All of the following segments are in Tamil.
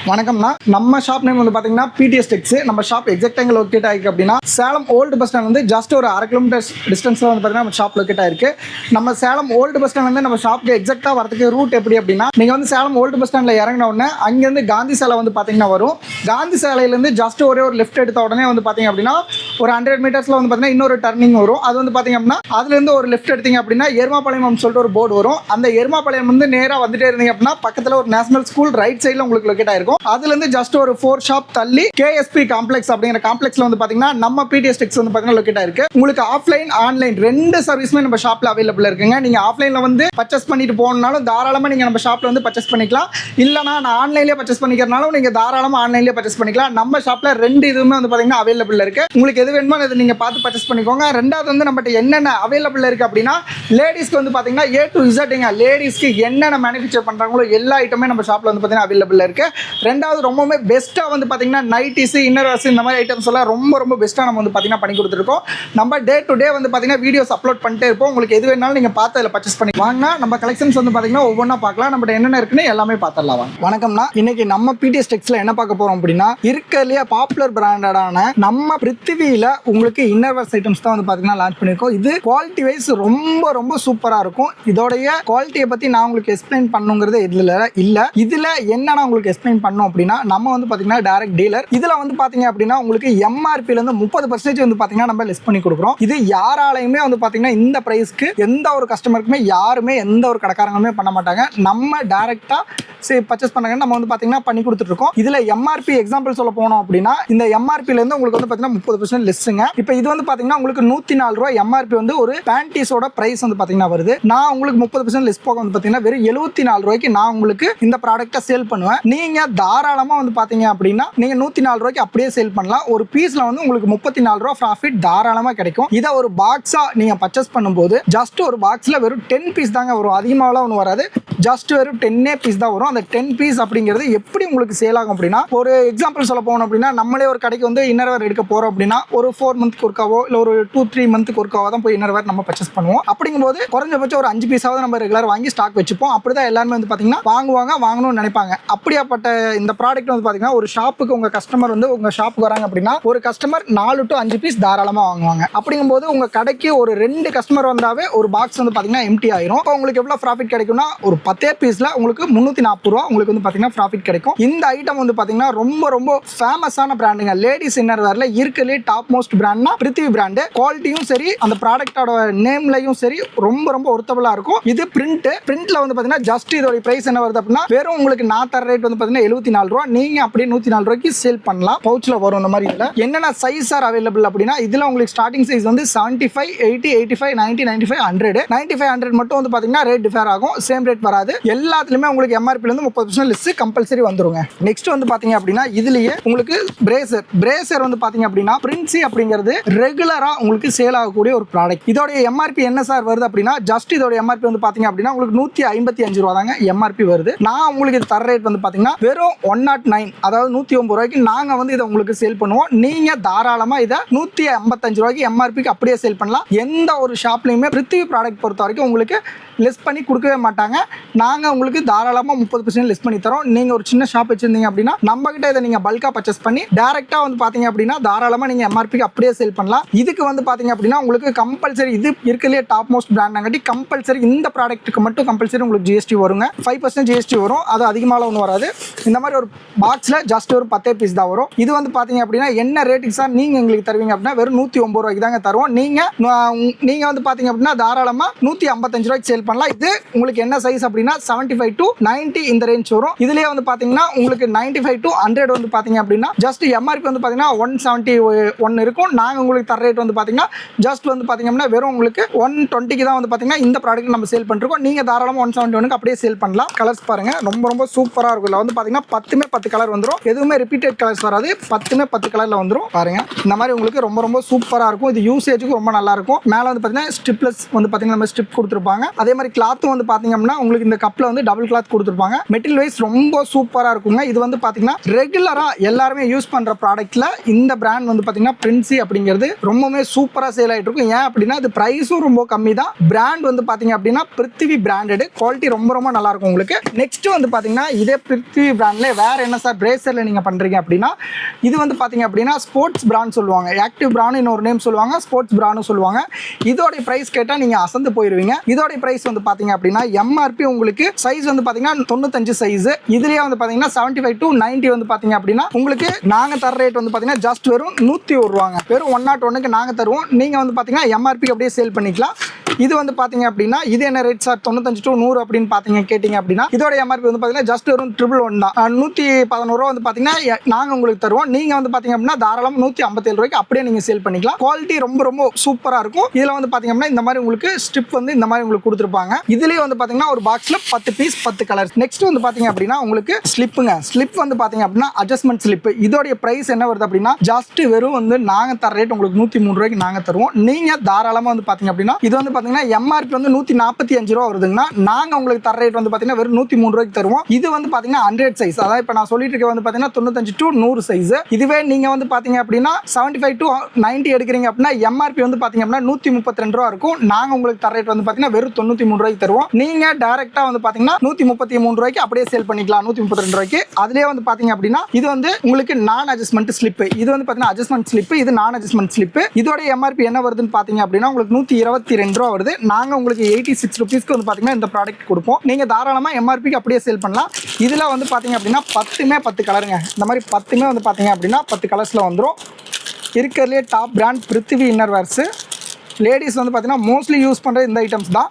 வணக்கம்ண்ணா. நம்ம ஷாப் நேம் வந்து பார்த்தீங்கன்னா பிடிஎஸ் டெக்ஸ். நம்ம ஷாப் எக்ஸாக்ட் எங்கே லொக்கேட் ஆயிருக்கு அப்படின்னா சேலம் ஓல்டு பஸ் ஸ்டாண்ட் வந்து ஜஸ்ட் ஒரு 1/2 கிலோமீட்டர் டிஸ்டன்ஸில் வந்து பார்த்தீங்கன்னா நம்ம ஷாப் லொக்கேட் ஆயிருக்கு. நம்ம சேலம் ஓல்டு பஸ் ஸ்டாண்ட் வந்து நம்ம ஷாப்புக்கு எக்ஸாக்டாக வரதுக்கு ரூட் எப்படி அப்படின்னா, நீங்கள் வந்து சேலம் ஓல்டு பஸ் ஸ்டாண்டில் இறங்கின உடனே அங்கேருந்து காந்தி சாலை வந்து பார்த்தீங்கன்னா வரும். காந்தி சாலையிலேருந்து ஜஸ்ட் ஒரே ஒரு லெஃப்ட் எடுத்த உடனே வந்து பார்த்தீங்க அப்படின்னா ஒரு 100 மீட்டர்ஸில் வந்து பார்த்தீங்கன்னா இன்னொரு டர்னிங் வரும். அது வந்து பார்த்தீங்க அப்படின்னா அதுலேருந்து ஒரு லெஃப்ட் எடுத்தீங்க அப்படின்னா எருமாபாளையம் சொல்லிட்டு ஒரு போர்டு வரும். அந்த எருமாபாளையம் வந்து நேராக வந்துட்டே இருந்தீங்க அப்படின்னா பக்கத்தில் ஒரு நேஷனல் ஸ்கூல் ரைட் சைடில் உங்களுக்கு லொக்கேட் ஆயிருக்கும். அதுலேருந்து ஜஸ்ட் ஒரு 4 ஷாப் தள்ளி கேஎஸ்பி காம்ப்ளெக்ஸ் அப்படிங்கிற காம்ப்ளெக்ஸ்ல வந்து பார்த்தீங்கன்னா நம்ம பிடிஎஸ் டெக்ஸ் வந்து பார்த்தீங்கன்னா லொக்கேட் ஆயிருக்கு. உங்களுக்கு ஆஃப்லைன் ஆன்லைன் ரெண்டு சர்வீஸுமே நம்ம ஷாப்ல அவைலபிள் இருக்குங்க. நீங்க ஆஃப்லைன்ல வந்து பர்ச்சேஸ் பண்ணிட்டு போகணும்னாலும் தாராளமாக நீங்க நம்ம ஷாப்ல வந்து பர்ச்சேஸ் பண்ணிக்கலாம். இல்லைனா நான் ஆன்லைன்லேயே பர்ச்சேஸ் பண்ணிக்கிறனாலும் நீங்க தாராளமாக ஆன்லைன்லேயே பர்ச்சேஸ் பண்ணிக்கலாம். நம்ம ஷாப்ல ரெண்டு இதுவுமே வந்து பார்த்தீங்கன்னா அவைலபிள் இருக்கு. உங்களுக்கு எது வேணுமோ அதை நீங்க பார்த்து பர்ச்சேஸ் பண்ணிக்கோங்க. ரெண்டாவது வந்து நம்மகிட்ட என்னென்ன அவைலபிள் இருக்கு அப்படின்னா லேடிஸ்க்கு வந்து பார்த்தீங்கன்னா A to Z லேடிஸ்க்கு என்னென்ன மேனுஃபேக்சர் பண்றாங்களோ எல்லா ஐட்டமே நம்ம ஷாப்ல வந்து பார்த்தீங்கன்னா அவைலபிள் இருக்கு. ரெண்டாவது ரொம்பவே பெஸ்ட்டாக வந்து பார்த்தீங்கன்னா நைட்டிஸ் இன்னர்வேர்ஸ் இந்த மாதிரி ஐட்டம்ஸ் எல்லாம் ரொம்ப பெஸ்ட்டாக நம்ம வந்து பார்த்தீங்கன்னா பண்ணி கொடுத்துருக்கோம். நம்ம டே டு டே வந்து பார்த்தீங்கன்னா வீடியோஸ் அப்லோட் பண்ணிட்டே இருப்போம். உங்களுக்கு எது வேணாலும் நீங்கள் பார்த்து அதில் பர்ச்சேஸ் பண்ணி வாங்கினா நம்ம கலெக்ஷன்ஸ் வந்து பார்த்தீங்கன்னா ஒவ்வொன்றா பார்க்கலாம். நம்மகிட்ட என்னென்ன இருக்குன்னு எல்லாமே பார்த்துடலாம். வாங்க. வணக்கம்ண்ணா. இன்னைக்கு நம்ம பிடிஎஸ் டெக்ஸ்ல என்ன பார்க்க போகிறோம் அப்படின்னா இருக்கிறதுலேயே பாப்புலர் பிராண்டடான நம்ம பிருத்திவியில் உங்களுக்கு இன்னர்வேர்ஸ் ஐட்டம்ஸ் தான் வந்து பார்த்தீங்கன்னா லான்ச் பண்ணியிருக்கோம். இது குவாலிட்டி வைஸ் ரொம்ப சூப்பராக இருக்கும். இதோடைய குவாலிட்டியை பற்றி நான் உங்களுக்கு எக்ஸ்பிளைன் பண்ணுங்கிறது இதில் என்னன்னா உங்களுக்கு எக்ஸ்பிளைன் பண்ணோம் அப்படின்னா நம்ம வந்து பார்த்தீங்கன்னா டைரக்ட் டீலர். இதில் வந்து பார்த்தீங்க அப்படின்னா உங்களுக்கு எம்ஆர்பிலேருந்து 30% வந்து பார்த்தீங்கன்னா நம்ம லெஸ் பண்ணி கொடுக்குறோம். இது யாராலையுமே வந்து பார்த்தீங்கன்னா இந்த ப்ரைஸ்க்கு எந்த ஒரு கஸ்டமருக்குமே யாருமே எந்த ஒரு கடைக்காரங்களுமே பண்ண மாட்டாங்க. நம்ம டைரெக்டாக பர்ச்சேஸ் பண்ணாங்க நம்ம வந்து பார்த்தீங்கன்னா பண்ணி கொடுத்துட்ருக்கோம். இதில் எம்ஆர்பி எக்ஸாம்பிள் சொல்ல போனோம் அப்படின்னா இந்த எம்ஆர்பிலேருந்து உங்களுக்கு வந்து பார்த்தீங்கன்னா 30% லெஸ்ஸுங்க. இப்போ இது வந்து பார்த்தீங்கன்னா உங்களுக்கு 104 ரூபா எம்ஆர்பி வந்து ஒரு பேண்டீஸோட ப்ரைஸ் வந்து பார்த்தீங்கன்னா வருது. நான் உங்களுக்கு 30% லெஸ் போக வந்து பார்த்தீங்கன்னா வெறும் 74 ரூபாய்க்கு நான் உங்களுக்கு இந்த ப்ராடக்ட்டை சேல் பண்ணுவேன். நீங்கள் தாராளமாக வந்து பார்த்தீங்க அப்படின்னா நீங்கள் 104 ரூபாய்க்கு அப்படியே சேல் பண்ணலாம். ஒரு பீஸில் வந்து உங்களுக்கு 34 ரூபா ப்ராஃபிட் தாராளமாக கிடைக்கும். இதை ஒரு பாக்ஸாக நீங்கள் பர்ச்சேஸ் பண்ணும்போது ஜஸ்ட் ஒரு பாக்ஸில் வெறும் 10 பீஸ் தாங்க வரும். அதிகமாகலாம் ஒன்றும் வராது. ஜஸ்ட் வெறும் 10 பீஸ் தான் வரும். அந்த 10 பீஸ் அப்படிங்கிறது எப்படி உங்களுக்கு சேல் ஆகும் அப்படின்னா ஒரு எக்ஸாம்பிள் சொல்ல போகணும் அப்படின்னா நம்மளே ஒரு கடைக்கு வந்து இன்னர்வேர் எடுக்க போகிறோம் அப்படின்னா ஒரு 4 மந்த்க்கு ஒருக்காவோ இல்லை ஒரு 2-3 மந்த்துக்கு ஒருக்காவோ தான் போய் இன்னர்வேர் நம்ம பர்ச்சேஸ் பண்ணுவோம். அப்படிங்கும்போது குறைஞ்சபட்சம் ஒரு 5 பீஸாவது நம்ம ரெகுலர் வாங்கி ஸ்டாக் வச்சுப்போம். அப்படிதான் எல்லாருமே வந்து பார்த்தீங்கன்னா வாங்கணும்னு நினைப்பாங்க. அப்படியாப்பட்ட இந்த ப்ராடக்ட் வந்து பார்த்தீங்கன்னா ஒரு ஷாப்புக்கு உங்கள் கஸ்டமர் வந்து உங்கள் ஷாப்புக்கு வராங்க அப்படின்னா ஒரு கஸ்டமர் 4 to 5 பீஸ் தாராளமாக வாங்குவாங்க. அப்படிங்கும்போது உங்கள் கடைக்கு ஒரு 2 கஸ்டமர் வந்தாவே ஒரு பாக்ஸ் வந்து பார்த்தீங்கன்னா எம்டி ஆயிரும். இப்போ உங்களுக்கு எவ்வளோ ப்ராஃபிட் கிடைக்கும்னா ஒரு 10 பீஸில் உங்களுக்கு 340 ரூபா உங்களுக்கு வந்து பார்த்தீங்கன்னா ப்ராஃபிட் கிடைக்கும். இந்த ஐட்டம் வந்து பார்த்தீங்கன்னா ரொம்ப ஃபேமஸான பிராண்டுங்க. லேடிஸ் இன்னர்வேர்ல இருக்கிறதுலே டாப் மோஸ்ட் பிராண்ட்னா பிருத்திவி பிராண்டு. குவாலிட்டியும் சரி அந்த ப்ராடக்டோட நேம்லையும் சரி ரொம்ப ஒர்த்தபிளாக இருக்கும். இது பிரிண்ட்ல வந்து பார்த்தீங்கன்னா ஜஸ்ட் இதோட பிரைஸ் என்ன வருது அப்படின்னா வெறும் உங்களுக்கு நான் தர ரேட் வந்து பார்த்தீங்கன்னா 74 ரூபா. நீங்க அப்படியே 104 ரூபாய்க்கு சேல் பண்ணலாம். பவுச்ல வரும் இந்த மாதிரி. இதில் என்னென்ன சைஸ் ஆர் அவைலபிள் அப்படின்னா இதில் உங்களுக்கு ஸ்டார்டிங் சைஸ் வந்து 75, 80, 85, 90, 95, 100. 95, 100 மட்டும் வந்து பார்த்தீங்கன்னா ரேட் டிஃபர் ஆகும். சேம் ரேட் வராது. எல்லாத்துலயுமே உங்களுக்கு எம்ஆர்பிலேருந்து 30% லெஸ் கம்பல்சரி வந்துருங்க. நெக்ஸ்ட் வந்து பார்த்தீங்க அப்படின்னா இதுலயே உங்களுக்கு பிரேசர் வந்து பார்த்தீங்க அப்படின்னா பிரின்சி அப்படிங்கிறது ரெகுலரா உங்களுக்கு சேல் ஆகக்கூடிய ஒரு ப்ராடக்ட். இதோட எம்ஆர்பி என்ன சார் வருது அப்படின்னா ஜஸ்ட் இதோட எம்ஆர்பி வந்து பார்த்தீங்க அப்படின்னா உங்களுக்கு 155 ரூபா தாங்க எம்ஆர்பி வருது. நான் உங்களுக்கு இது தர ரேட் வந்து பார்த்தீங்கன்னா வெறும் 109 அதாவது 109 ரூபாய்க்கு நாங்க வந்து இதை உங்களுக்கு சேல் பண்ணுவோம். நீங்க தாராளமா இதை 155 ரூபாய்க்கு எம்ஆர்பிக்கு அப்படியே சேல் பண்ணலாம். எந்த ஒரு ஷாப்லயுமே பிருத்திவி ப்ராடக்ட் பொறுத்த வரைக்கும் உங்களுக்கு லெஸ் பண்ணி கொடுக்கவே மாட்டாங்க. நாங்கள் உங்களுக்கு தாராளமாக 30% லெஸ் பண்ணி தரோம். நீங்கள் ஒரு சின்ன ஷாப் வச்சிருந்தீங்க அப்படின்னா நம்ம கிட்ட இதை நீங்கள் பல்காக பர்ச்சேஸ் பண்ணி டேரெக்டாக வந்து பார்த்தீங்க அப்படின்னா தாராளமாக நீங்கள் எம்ஆர்பிக்கு அப்படியே சேல் பண்ணலாம். இதுக்கு வந்து பார்த்தீங்க அப்படின்னா உங்களுக்கு கம்பல்சரி இது இருக்கிறதுலே டாப் மோஸ்ட் பிராண்டாங்காட்டி கம்பல்சரி இந்த ப்ராடக்ட்டுக்கு மட்டும் கம்பல்சரி உங்களுக்கு ஜிஎஸ்டி வருங்க. 5% ஜிஎஸ்டி வரும். அது அதிகமாக ஒன்றும் வராது. இந்த மாதிரி ஒரு பாக்ஸில் ஜஸ்ட் ஒரு 10 பீஸ் தான் வரும். இது வந்து பார்த்தீங்க அப்படின்னா என்ன ரேட்டுக்கு சார் நீங்கள் எங்களுக்கு தருவீங்க அப்படின்னா வெறும் 109 ரூபாய்க்கு தாங்க தருவோம். நீங்கள் வந்து பார்த்தீங்க அப்படின்னா தாராளமாக 155 ரூபாய்க்கு சேல் பண்ணலாம். இது உங்களுக்கு என்ன சைஸ் அப்படின்னா 75 to 90 இந்த ரேஞ்ச் வரும். இதுலயே வந்து பாத்தீங்கன்னா உங்களுக்கு 95 to 100 வந்து பாத்தீங்க அப்படின்னா ஜஸ்ட் எம்ஆர்பி வந்து பாத்தீங்கன்னா 171 இருக்கும். நாங்க உங்களுக்கு தர ரேட் வந்து பாத்தீங்கன்னா ஜஸ்ட் வந்து பாத்தீங்க அப்படின்னா வெறும் உங்களுக்கு 120க்கு தான் வந்து பாத்தீங்கன்னா இந்த ப்ராடக்ட் நம்ம சேல் பண்ணிருக்கோம். நீங்க தாராளமா 171க்கு அப்படியே சேல் பண்ணலாம். கலர்ஸ் பாருங்க ரொம்ப சூப்பரா இருக்கும். இதுல வந்து பாத்தீங்கன்னா 10 கலர் வந்துரும். எதுவுமே ரிப்பீட்டட் கலர்ஸ் வராது. 10 கலர்ல வந்துரும். பாருங்க இந்த மாதிரி உங்களுக்கு ரொம்ப சூப்பரா இருக்கும். இது யூசேஜுக்கு ரொம்ப நல்லா இருக்கும். மேல வந்து பாத்தீங்கன்னா ஸ்ட்ரிப்லெஸ் வந்து பாத்தீங்கன்னா நம்ம ஸ்ட்ரிப் கொடுத்துருப்பாங்க. அதே மாதிரி கிளாத்தும் வந்து பார்த்தீங்க அப்படின்னா உங்களுக்கு இந்த கப்பில் வந்து டபுள் கிளாத் கொடுத்துருப்பாங்க. மெட்டீரியல் வைஸ் ரொம்ப சூப்பராக இருக்குங்க. இது வந்து பார்த்தீங்கன்னா ரெகுலராக எல்லாருமே யூஸ் பண்ணுற ப்ராடக்ட்டில் இந்த பிராண்ட் வந்து பார்த்தீங்கன்னா பிரின்சி அப்படிங்கிறது ரொம்பவுமே சூப்பராக சேல் ஆகிட்டு இருக்கும். ஏன் அப்படின்னா அது ப்ரைஸும் ரொம்ப கம்மி தான். பிராண்ட் வந்து பார்த்தீங்க அப்படின்னா பிருத்திவி பிராண்டடு, குவாலிட்டி ரொம்ப ரொம்ப நல்லா இருக்கும் உங்களுக்கு. நெக்ஸ்ட் வந்து பார்த்தீங்கன்னா இதே பிருத்திவி பிராண்ட்ல வேற என்ன சார் பிரேசரில் நீங்கள் பண்ணுறீங்க அப்படின்னா இது வந்து பார்த்தீங்க அப்படின்னா ஸ்போர்ட்ஸ் பிராண்ட் சொல்லுவாங்க. ஆக்டிவ் பிராண்ட் இன்னொரு நேம் சொல்லுவாங்க, ஸ்போர்ட்ஸ் பிராண்ட் சொல்லுவாங்க. இதோட பிரைஸ் கேட்டால் நீங்கள் அசந்து போயிருவீங்க. இதோட பிரைஸ் வந்து பார்த்தீங்க அப்படின்னா எம்ஆர்பி உங்களுக்கு சைஸ் வந்து பார்த்தீங்கன்னா 95 சைஸ். இதுலேயே வந்து பார்த்தீங்கன்னா 75 to 90 வந்து பார்த்தீங்க அப்படின்னா உங்களுக்கு நாங்கள் தர ரேட் வந்து பார்த்தீங்கன்னா ஜஸ்ட் வெறும் 101 ரூபாங்க. வெறும் 101க்கு நாங்கள் தருவோம். நீங்கள் வந்து பார்த்தீங்கன்னா எம்ஆர்பி அப்படியே சேல் பண்ணிக்கலாம். இது வந்து பார்த்தீங்க அப்படின்னா இது என்ன ரேட் சார் 95 to 100 அப்படின்னு பார்த்தீங்க கேட்டிங்க அப்படின்னா இதோட எம்ஆர்பி வந்து பார்த்தீங்கன்னா ஜஸ்ட் வெறும் 111 தான். 111 ரூபா வந்து பார்த்தீங்கன்னா நாங்கள் உங்களுக்கு தருவோம். நீங்கள் வந்து பார்த்தீங்க அப்படின்னா தாராளமாக 157 ரூபாய்க்கு அப்படியே நீங்கள் சேல் பண்ணிக்கலாம். குவாலிட்டி ரொம்ப ரொம்ப சூப்பராக இருக்கும். இதில் வந்து பார்த்தீங்க அப்படின்னா இந்த மாதிரி உங்களுக்கு ஸ்ட்ரிப் வந்து இந்த மாதிரி உங்களுக்கு கொடுத்துருப்பாங்க. இதுலேயே வந்து பார்த்தீங்கன்னா ஒரு பாக்ஸில் 10 பீஸ் 10 கலர்ஸ். நெக்ஸ்ட் வந்து பார்த்தீங்க அப்படின்னா உங்களுக்கு ஸ்லிப்புங்க. ஸ்லிப் வந்து பார்த்தீங்க அப்படின்னா அட்ஜஸ்ட்மெண்ட் ஸ்லிப். இதோடைய பிரைஸ் என்ன வருது அப்படின்னா ஜஸ்ட் வெறும் வந்து நாங்கள் தர ரேட் உங்களுக்கு 103 ரூபாய்க்கு நாங்கள் தருவோம். நீங்கள் தாராளமாக வந்து பார்த்தீங்க அப்படின்னா இது வந்து எம்ஆர்பி வந்து 145 ரூபா வருதுங்கன்னா நாங்க உங்களுக்கு தர ரேட் வந்து பாத்தீங்கன்னா வெறும் 103 ரூபாய்க்கு தருவோம். இது வந்து பாத்தீங்கன்னா 100 சைஸ். அதாவது இப்ப நான் சொல்லிட்டு இருக்க வந்து பாத்தீங்கன்னா 95 to 100 சைஸ். இதுவே நீங்க வந்து பாத்தீங்க அப்படின்னா 75 to 90 எடுக்கிறீங்க அப்படின்னா எம்ஆர்பி வந்து பாத்தீங்க அப்படின்னா 132 ரூபா இருக்கும். நாங்க உங்களுக்கு தர ரேட் வந்து பாத்தீங்கன்னா வெறும் 93 ரூபாய்க்கு தருவோம். நீங்க டைரக்டா வந்து பாத்தீங்கன்னா 133 ரூபாய்க்கு அப்படியே சேல் பண்ணிக்கலாம் 132 ரூபாய்க்கு. அதுலயே வந்து பாத்தீங்க அப்படின்னா இது வந்து உங்களுக்கு நான் அட்ஜஸ்ட்மெண்ட் ஸ்லிப். இது வந்து பாத்தீங்கன்னா அட்ஜஸ்ட்மெண்ட் ஸ்லிப், இது நான் அட்ஜஸ்ட்மெண்ட் ஸ்லிப். இதோட எம்ஆர்பி என்ன வருதுன்னு பாத்தீங்க அப்படின்னா உங்களுக்கு 122 ரூபா வருது. நாங்கள் உங்களுக்கு 86 ருபீஸ்க்கு வந்து பார்த்தீங்கன்னா இந்த ப்ராடக்ட் கொடுப்போம். நீங்கள் தாராளமாக எம்ஆர்பிக்கு அப்படியே சேல் பண்ணலாம். இதில் வந்து பார்த்தீங்க அப்படின்னா 10 கலருங்க. இந்த மாதிரி 10 வந்து பார்த்தீங்க அப்படின்னா 10 கலர்ஸில் வந்துடும். இருக்கிறதுலே டாப் பிராண்ட் பிருத்திவி இன்னர்வேர்ஸு. லேடிஸ் வந்து பார்த்தீங்கன்னா மோஸ்ட்லி யூஸ் பண்ணுற இந்த ஐட்டம்ஸ் தான்.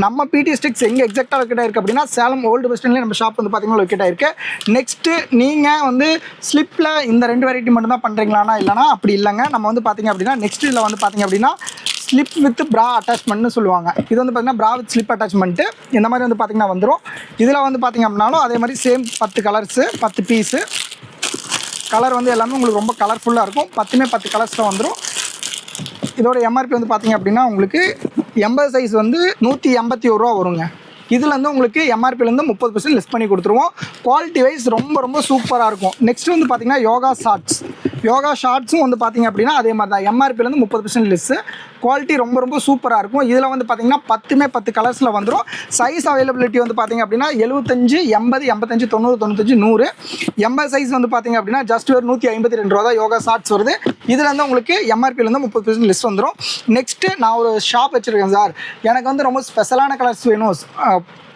நம்ம பிடி ஸ்டிக்ஸ் எங்கே எக்ஸாக்டாக லொக்கேட் ஆயிருக்கு அப்படின்னா சேலம் ஓல்டு பஸ் ஸ்டாண்ட்லேயே நம்ம ஷாப் வந்து பார்த்தீங்கன்னா லொக்கேட் ஆயிருக்கு. நெக்ஸ்ட்டு நீங்கள் வந்து ஸ்லிப்பில் இந்த 2 வெரைட்டி மட்டும் தான் பண்ணுறீங்களானா இல்லைனா அப்படி இல்லைங்க. நம்ம வந்து பார்த்தீங்க அப்படின்னா நெக்ஸ்ட் இதில் வந்து பார்த்தீங்க அப்படின்னா ஸ்லிப் வித் ப்ரா அட்டாச்மெண்ட்னு சொல்லுவாங்க. இது வந்து பார்த்தீங்கன்னா ப்ரா வித் ஸ்லிப் அட்டாச்மெண்ட்டு இந்த மாதிரி வந்து பார்த்தீங்கன்னா வந்துடும். இதில் வந்து பார்த்தீங்க அப்படின்னாலும் அதே மாதிரி சேம் 10 கலர்ஸு 10 பீஸு. கலர் வந்து எல்லாமே உங்களுக்கு ரொம்ப கலர்ஃபுல்லாக இருக்கும். 10 கலர்ஸில் வந்துடும். இதோட எம்ஆர்பி வந்து பார்த்தீங்க அப்படின்னா உங்களுக்கு 80 சைஸ் வந்து 181 ரூபா வருங்க. இதுலேருந்து உங்களுக்கு எம்ஆர்பிலேருந்து 30% லெஸ் பண்ணி கொடுத்துருவோம். குவாலிட்டி வைஸ் ரொம்ப ரொம்ப சூப்பராக இருக்கும். நெக்ஸ்ட் வந்து பார்த்தீங்கன்னா யோகா ஷார்ட்ஸ். யோகா ஷார்ட்ஸும் வந்து பார்த்தீங்க அப்படின்னா அதே மாதிரி தான் எம்ஆர்பிலேருந்து 30% லெஸ்ஸு. குவாலிட்டி ரொம்ப ரொம்ப சூப்பராக இருக்கும். இதில் வந்து பார்த்தீங்கன்னா 10 கலர்ஸில் வந்துடும். சைஸ் அவைலபிலிட்டி வந்து பார்த்தீங்க அப்படின்னா 75, 80, 85, 90, 95, 100. 80 சைஸ் வந்து பார்த்தீங்க அப்படின்னா ஜஸ்ட் ஒரு 152 ரூபா தான் யோகா ஷார்ட்ஸ் வருது. இதுலேருந்து உங்களுக்கு எம்ஆர்பிலேருந்து 30% லெஸ் வந்துடும். நெக்ஸ்ட்டு நான் ஒரு ஷாப் வச்சுருக்கேன் சார். எனக்கு வந்து ரொம்ப ஸ்பெஷலான கலர்ஸ் வேணும்,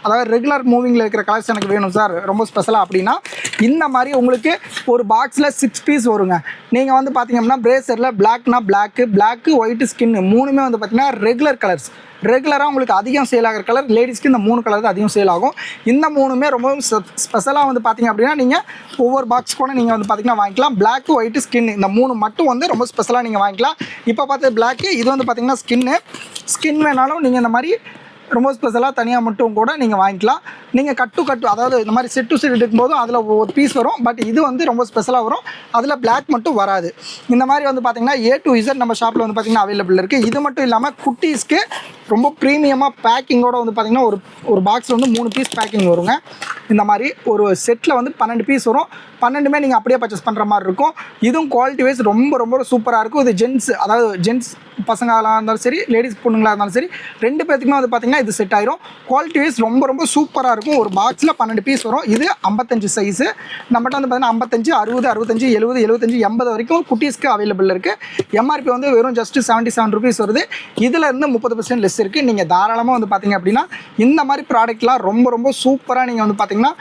அதாவது ரெகுலர் மூவிங்கில் இருக்கிற கலர்ஸ் எனக்கு வேணும் சார் ரொம்ப ஸ்பெஷலாக அப்படின்னா இந்த மாதிரி உங்களுக்கு ஒரு பாக்ஸில் 6 பீஸ் வருங்க. நீங்கள் வந்து பார்த்தீங்க அப்படின்னா பிரேசரில் பிளாக்னா பிளாக்கு ஒயிட்டு ஸ்கின்னு 3மே வந்து பார்த்தீங்கன்னா ரெகுலர் கலர்ஸ். ரெகுலராக உங்களுக்கு அதிகம் சேல் ஆகிற கலர் லேடிஸ்க்கு இந்த 3 கலர் தான் அதிகம் சேல் ஆகும். இந்த 3மே ரொம்ப ஸ்பெஷலாக வந்து பார்த்தீங்க அப்படின்னா நீங்கள் ஒவ்வொரு பாக்ஸ் கூட நீங்கள் வந்து பார்த்தீங்கன்னா வாங்கிக்கலாம். பிளாக்கு ஒயிட்டு ஸ்கின் இந்த 3 மட்டும் வந்து ரொம்ப ஸ்பெஷலாக நீங்கள் வாங்கிக்கலாம். இப்போ பார்த்து பிளாக்கு, இது வந்து பார்த்தீங்கன்னா ஸ்கின் வேணாலும் நீங்கள் இந்த மாதிரி ரொம்ப ஸ்பெஷலாக தனியாக மட்டும் கூட நீங்கள் வாங்கிக்கலாம். நீங்கள் கட்டு அதாவது இந்த மாதிரி செட் டு செட் எடுக்கும்போதும் அதில் ஒரு பீஸ் வரும். பட் இது வந்து ரொம்ப ஸ்பெஷலாக வரும். அதில் பிளாக் மட்டும் வராது. இந்த மாதிரி வந்து பார்த்திங்கன்னா A to Z நம்ம ஷாப்பில் வந்து பார்த்திங்கன்னா அவைலபிள் இருக்குது. இது மட்டும் இல்லாமல் குட்டீஸ்க்கு ரொம்ப ப்ரீமியமாக பேக்கிங்கோட வந்து பார்த்திங்கன்னா ஒரு பாக்ஸில் வந்து 3 பீஸ் பேக்கிங் வருங்க. இந்த மாதிரி ஒரு செட்டில் வந்து 12 பீஸ் வரும். 12மே நீங்கள் அப்படியே பர்ச்சேஸ் பண்ணுற மாதிரி இருக்கும். இதுவும் குவாலிட்டி வைஸ் ரொம்ப ரொம்ப சூப்பராக இருக்கும். இது ஜென்ஸ் பசங்களாக இருந்தாலும் சரி, லேடிஸ் பொண்ணுங்களாக இருந்தாலும் சரி, 2 பேத்துக்குமே வந்து பார்த்திங்கன்னா இது செட் ஆயிரும். குவாலிட்டி வைஸ் ரொம்ப ரொம்ப சூப்பராக இருக்கும். ஒரு பாக்ஸில் 12 பீஸ் வரும். இது 55 சைஸு. நம்மகிட்ட வந்து பார்த்தீங்கன்னா 55, 60, 65, 70, 75, 80 வரைக்கும் குட்டீஸ்க்கு அவைலபிள் இருக்குது. எம்ஆர்பி வந்து வெறும் ஜஸ்ட் 77 ருபீஸ் வருது. இதிலேருந்து 30% லெஸ் இருக்குது. நீங்கள் தாராளமாக வந்து பார்த்தீங்க அப்படின்னா இந்த மாதிரி ப்ராடக்ட்லாம் ரொம்ப ரொம்ப சூப்பராக நீங்கள் வந்து பார்த்தீங்கன்னா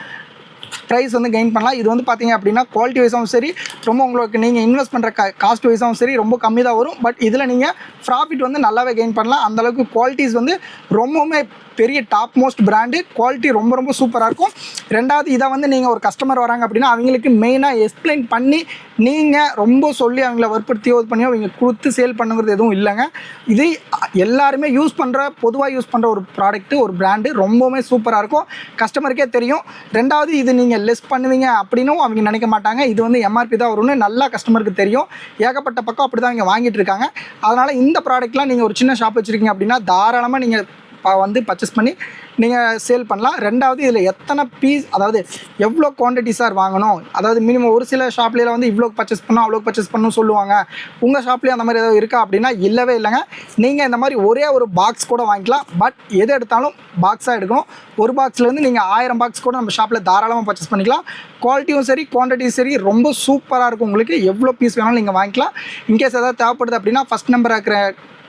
ப்ரைஸ் வந்து கெயின் பண்ணலாம். இது வந்து பார்த்தீங்க அப்படின்னா குவாலிட்டி வைஸாகவும் சரி, ரொம்ப உங்களுக்கு நீங்கள் இன்வெஸ்ட் பண்ணுற காஸ்ட் வைஸாகவும் சரி ரொம்ப கம்மி தான் வரும். பட் இதில் நீங்கள் ப்ராஃபிட் வந்து நல்லாவே கெயின் பண்ணலாம். அந்தளவுக்கு குவாலிட்டிஸ் வந்து ரொம்பவுமே பெரிய டாப் மோஸ்ட் பிராண்டு. குவாலிட்டி ரொம்ப ரொம்ப சூப்பராக இருக்கும். ரெண்டாவது இதை வந்து நீங்கள் ஒரு கஸ்டமர் வராங்க அப்படின்னா அவங்களுக்கு மெயினாக எக்ஸ்பிளைன் பண்ணி நீங்கள் ரொம்ப சொல்லி அவங்கள வற்புறுத்தியோ இது பண்ணியோ அவங்க கொடுத்து சேல் பண்ணுங்கிறது எதுவும் இல்லைங்க. இது எல்லாருமே பொதுவாக யூஸ் பண்ணுற ஒரு ப்ராடக்ட்டு, ஒரு பிராண்டு. ரொம்பவுமே சூப்பராக இருக்கும். கஸ்டமருக்கே தெரியும். ரெண்டாவது இது நீங்கள் லெஸ் பண்ணுவீங்க அப்படின்னும் அவங்க நினைக்க மாட்டாங்க. இது வந்து எம்ஆர்பி தான் வரும்னு நல்லா கஸ்டமருக்கு தெரியும். ஏகப்பட்ட பக்கம் அப்படி தான் அவங்க வாங்கிட்டு இருக்காங்க. அதனால் இந்த ப்ராடக்ட்லாம் நீங்கள் ஒரு சின்ன ஷாப் வச்சுருக்கீங்க அப்படின்னா தாராளமாக நீங்கள் வந்து பர்ச்சேஸ் பண்ணி நீங்கள் சேல் பண்ணலாம். ரெண்டாவது இதில் எத்தனை பீஸ், அதாவது எவ்வளோ குவான்டிட்டி சார் வாங்கணும், அதாவது மினிமம் ஒரு சில ஷாப்லேயே வந்து இவ்வளோ பர்ச்சேஸ் பண்ணணும் அவ்வளோ பர்ச்சேஸ் பண்ணணும் சொல்லுவாங்க. உங்கள் ஷாப்லேயும் அந்த மாதிரி ஏதாவது இருக்கா அப்படின்னா இல்லவே இல்லைங்க. நீங்கள் இந்த மாதிரி ஒரே ஒரு பாக்ஸ் கூட வாங்கிக்கலாம். பட் எது எடுத்தாலும் பாக்ஸாக எடுக்கணும். ஒரு பாக்ஸ்லேருந்து நீங்கள் 1000 பாக்ஸ் கூட நம்ம ஷாப்பில் தாராளமாக பர்ச்சேஸ் பண்ணிக்கலாம். குவாலிட்டியும் சரி குவான்டிட்டியும் சரி ரொம்ப சூப்பராக இருக்கும். உங்களுக்கு எவ்வளோ பீஸ் வேணாலும் நீங்கள் வாங்கிக்கலாம். இன்கேஸ் ஏதாவது தேவைப்படுது அப்படின்னா ஃபஸ்ட் நம்பர் இருக்கிற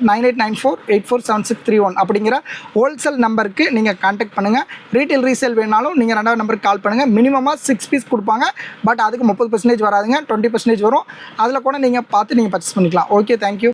9894847631 அப்படிங்கிற ஹோல்சேல் நம்பருக்கு நீங்கள் கான்டாக்ட் பண்ணுங்கள். ரீட்டைல் ரீசேல் வேணாலும் நீங்கள் 2வது நம்பருக்கு கால் பண்ணுங்கள். மினிமமாக 6 பீஸ் கொடுப்பாங்க. பட் அதுக்கு 30% வராதுங்க, 20% வரும். அதில் கூட நீங்கள் பார்த்து நீங்கள் பர்ச்சேஸ் பண்ணிக்கலாம். Okay, thank you.